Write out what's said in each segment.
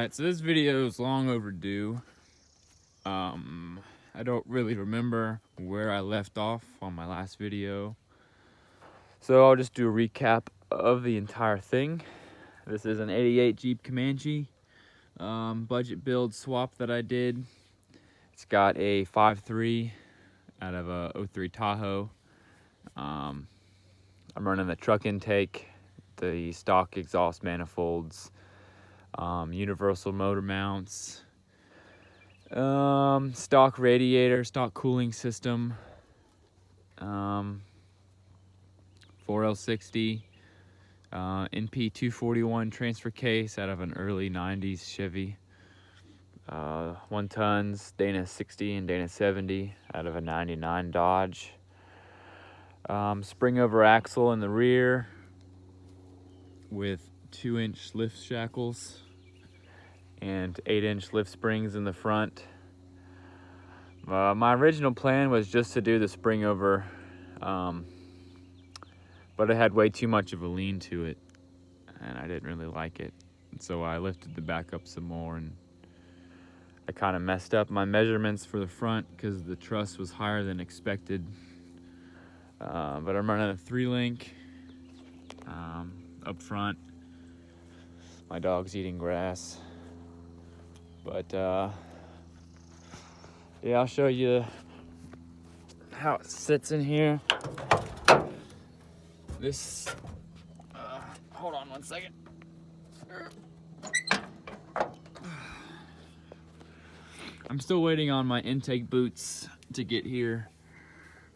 Alright, so this video is long overdue. I don't really remember where I left off on my last video, so I'll just do a recap of the entire thing. This is an 88 Jeep Comanche budget build swap that I did. It's got a 5.3 out of a 03 Tahoe. I'm running the truck intake, the stock exhaust manifolds, universal motor mounts, stock radiator, stock cooling system, 4L60, NP 241 transfer case out of an early 90s Chevy, 1 tons Dana 60 and Dana 70 out of a 99 Dodge, spring over axle in the rear with 2-inch lift shackles and 8-inch lift springs in the front. My original plan was just to do the spring over, but it had way too much of a lean to it and I didn't really like it. And so I lifted the back up some more, and I kind of messed up my measurements for the front because the truss was higher than expected. But I'm running a 3-link up front. My dog's eating grass. But yeah, I'll show you how it sits in here. This, hold on one second. I'm still waiting on my intake boots to get here.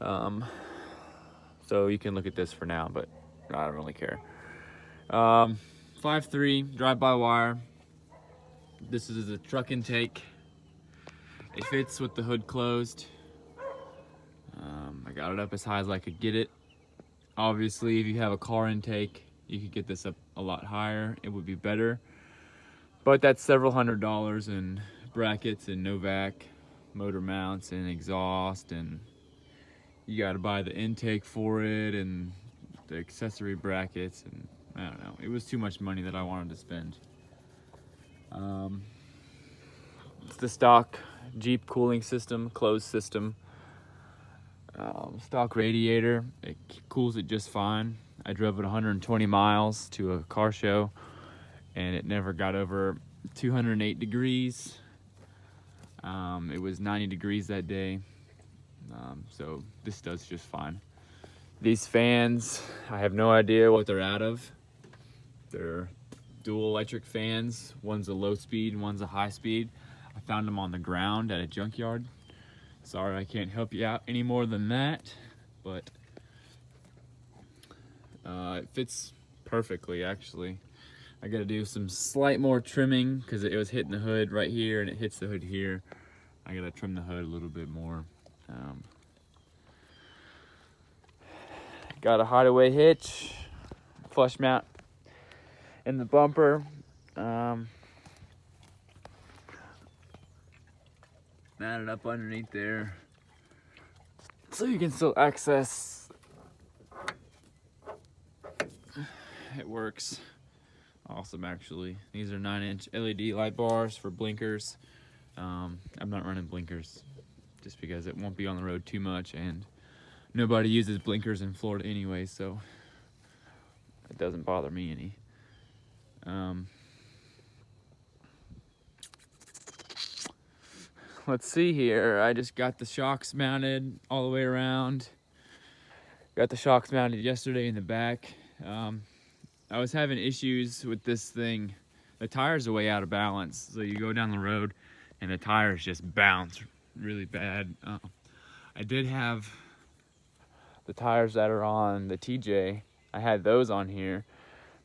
So you can look at this for now, but I don't really care. 5.3 drive-by-wire. This is a truck intake. It fits with the hood closed. I got it up as high as I could get it. Obviously, if you have a car intake, you could get this up a lot higher. It would be better. But that's several $100s in brackets and Novak motor mounts and exhaust, and you got to buy the intake for it and the accessory brackets, and I don't know. It was too much money that I wanted to spend. It's the stock Jeep cooling system, closed system. Stock radiator, it cools it just fine. I drove it 120 miles to a car show and it never got over 208 degrees. It was 90 degrees that day, so this does just fine. These fans, I have no idea what they're out of. They're dual electric fans. One's a low speed and one's a high speed. I found them on the ground at a junkyard. Sorry, I can't help you out any more than that, but it fits perfectly, actually. I gotta do some slight more trimming because it was hitting the hood right here and it hits the hood here. I gotta trim the hood a little bit more. Got a hideaway hitch, flush mount in the bumper. Mounted up underneath there so you can still access. It works awesome, actually. These are 9-inch LED light bars for blinkers. I'm not running blinkers just because it won't be on the road too much, and nobody uses blinkers in Florida anyway, so it doesn't bother me any. Let's see here. I just got the shocks mounted all the way around. Got the shocks mounted yesterday in the back. I was having issues with this thing. The tires are way out of balance, so you go down the road and the tires just bounce really bad. I did have the tires that are on the TJ. I had those on here,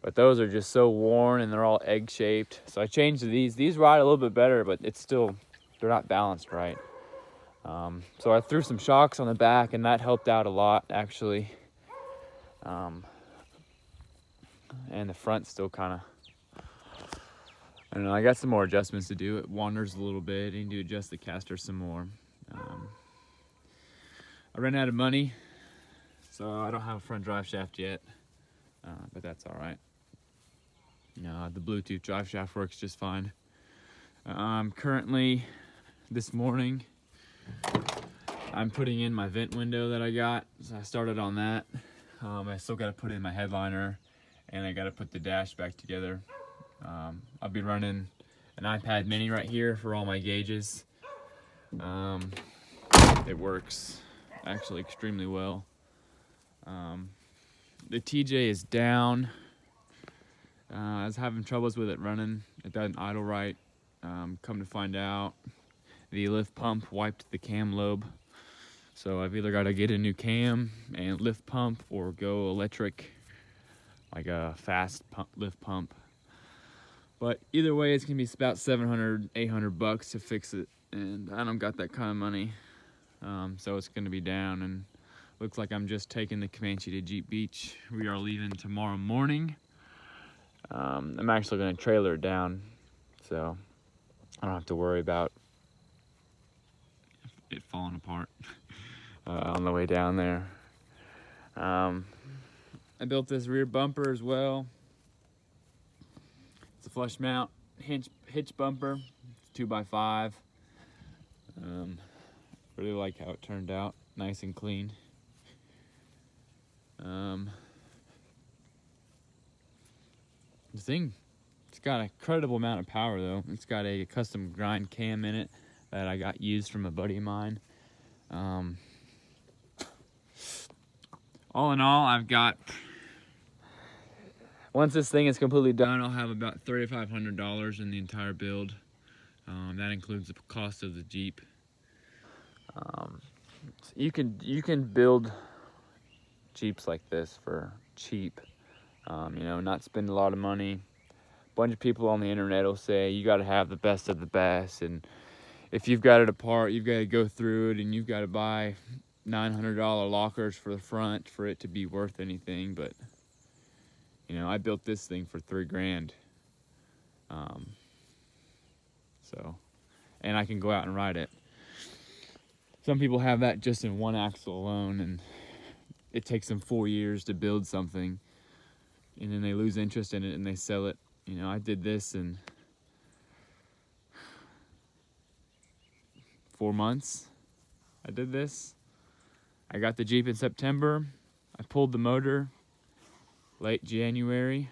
but those are just so worn and they're all egg-shaped. So I changed these. These ride a little bit better, but it's still, they're not balanced right. So I threw some shocks on the back and that helped out a lot, actually. And the front still kind of, I don't know, I got some more adjustments to do. It wanders a little bit. I need to adjust the caster some more. I ran out of money, so I don't have a front drive shaft yet, but that's all right. The Bluetooth drive shaft works just fine. Currently, this morning, I'm putting in my vent window that I got, so I started on that. I still got to put in my headliner, and I got to put the dash back together. I'll be running an iPad mini right here for all my gauges. It works actually extremely well. The TJ is down. I was having troubles with it running. It doesn't idle right. Come to find out, the lift pump wiped the cam lobe. So I've either got to get a new cam and lift pump or go electric, like a fast lift pump. But either way, it's gonna be about $700, $800 to fix it, and I don't got that kind of money. So it's gonna be down, and looks like I'm just taking the Comanche to Jeep Beach. We are leaving tomorrow morning. I'm actually gonna trailer it down, so I don't have to worry about it falling apart on the way down there. I built this rear bumper as well. It's a flush mount hitch bumper. It's 2x5. Really like how it turned out, nice and clean. The thing, it's got a credible amount of power though. It's got a custom grind cam in it that I got used from a buddy of mine. All in all, I've got, once this thing is completely done, I'll have about $3,500 in the entire build. That includes the cost of the Jeep. So you can build Jeeps like this for cheap. You know, not spend a lot of money. A bunch of people on the internet will say you got to have the best of the best, and if you've got it apart, you've got to go through it, and you've got to buy $900 lockers for the front for it to be worth anything. But you know, I built this thing for $3,000. So, and I can go out and ride it. Some people have that just in one axle alone, and it takes them 4 years to build something, and then they lose interest in it and they sell it. You know, I did this in 4 months. I did this. I got the Jeep in September. I pulled the motor late January,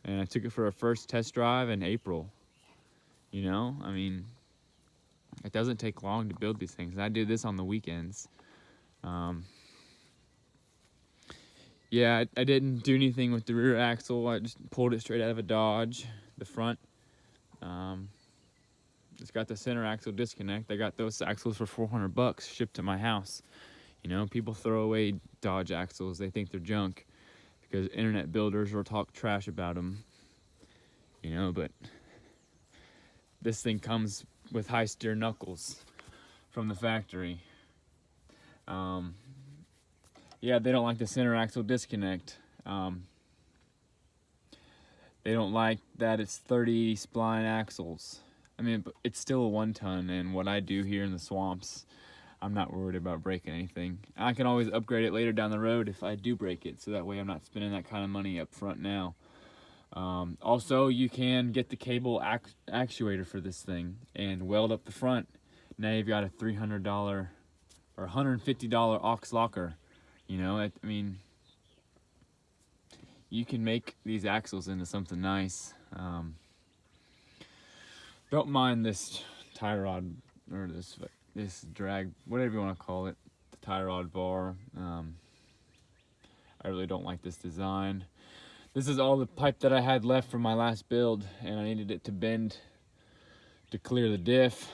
and I took it for a first test drive in April. You know, I mean, it doesn't take long to build these things. I do this on the weekends. Yeah, I didn't do anything with the rear axle. I just pulled it straight out of a Dodge. The front, it's got the center axle disconnect. I got those axles for $400 shipped to my house. You know, people throw away Dodge axles. They think they're junk because internet builders will talk trash about them. You know, but this thing comes with high steer knuckles from the factory. Yeah, they don't like the center axle disconnect. They don't like that it's 30 spline axles. I mean, it's still a 1-ton, and what I do here in the swamps, I'm not worried about breaking anything. I can always upgrade it later down the road if I do break it, so that way I'm not spending that kind of money up front now. Also, you can get the cable actuator for this thing and weld up the front. Now you've got a $300 or $150 aux locker. You know, I mean, you can make these axles into something nice. Don't mind this tie rod, or this drag, whatever you want to call it, the tie rod bar. I really don't like this design. This is all the pipe that I had left from my last build, and I needed it to bend to clear the diff.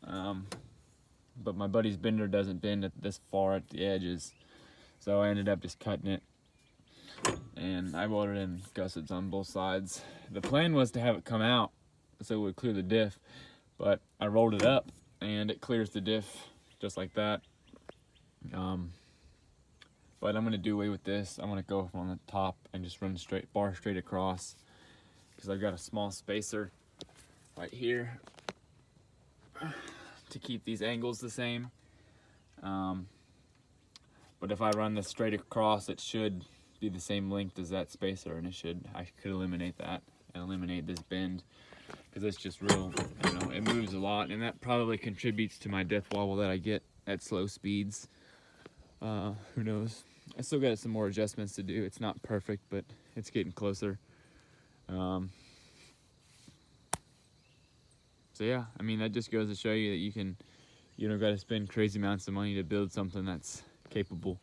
But my buddy's bender doesn't bend this far at the edges, so I ended up just cutting it. And I welded in gussets on both sides. The plan was to have it come out so it would clear the diff, but I rolled it up and it clears the diff just like that. But I'm gonna do away with this. I'm gonna go on the top and just run bar straight across, because I've got a small spacer right here to keep these angles the same. But if I run this straight across, it should be the same length as that spacer, and I could eliminate that and eliminate this bend. because it's just real, you know, it moves a lot, and that probably contributes to my death wobble that I get at slow speeds. Who knows? I still got some more adjustments to do. It's not perfect, but it's getting closer. So yeah, I mean, that just goes to show you that you don't got to spend crazy amounts of money to build something that's capable.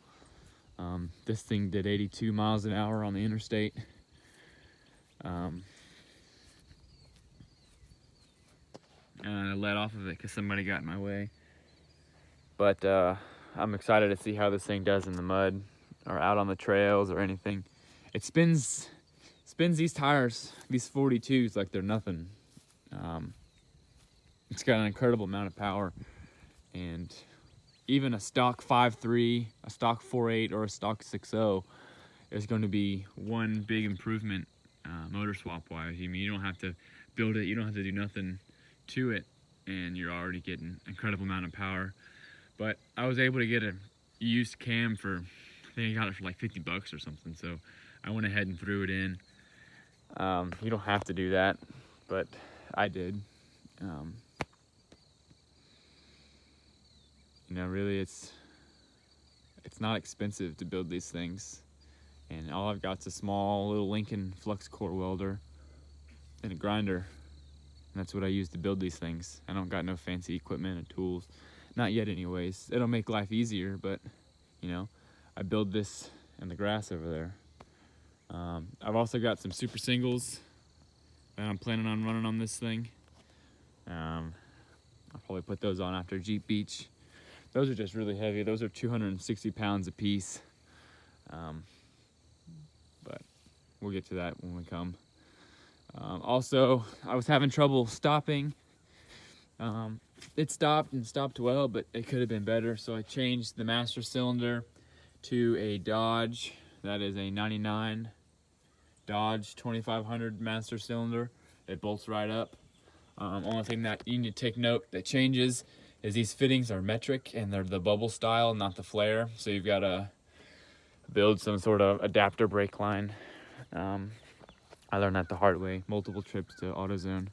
This thing did 82 miles an hour on the interstate. And I let off of it because somebody got in my way. But I'm excited to see how this thing does in the mud or out on the trails or anything. It spins these tires, these 42s, like they're nothing. It's got an incredible amount of power, and even a stock 5.3, a stock 4.8, or a stock 6.0 is going to be one big improvement motor swap wise. I mean, you don't have to build it, you don't have to do nothing to it, and you're already getting an incredible amount of power. But I was able to get a used cam for, I think I got it for like 50 bucks or something, so I went ahead and threw it in. You don't have to do that, but I did. You know, really, it's not expensive to build these things, and all I've got is a small little Lincoln flux core welder and a grinder, and that's what I use to build these things. I don't got no fancy equipment or tools, not yet anyways. It'll make life easier, but you know, I build this in the grass over there. I've also got some super singles that I'm planning on running on this thing. I'll probably put those on after Jeep Beach. Those are just really heavy. Those are 260 pounds a piece. But we'll get to that when we come. Also, I was having trouble stopping. It stopped and stopped well, but it could have been better. So I changed the master cylinder to a Dodge. That is a 99 Dodge 2500 master cylinder. It bolts right up. Only thing that you need to take note that changes is these fittings are metric, and they're the bubble style, not the flare. So you've got to build some sort of adapter brake line. I learned that the hard way, multiple trips to AutoZone.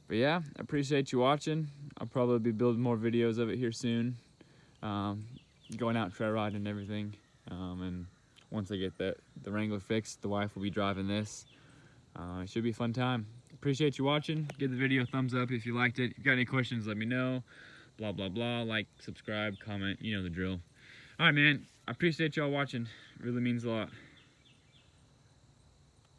But yeah, I appreciate you watching. I'll probably be building more videos of it here soon. Going out trail riding and everything. And once I get the Wrangler fixed, the wife will be driving this. It should be a fun time. Appreciate you watching. Give the video a thumbs up if you liked it. If you got any questions, let me know. Blah, blah, blah. Like, subscribe, comment. You know the drill. All right, man. I appreciate y'all watching. It really means a lot.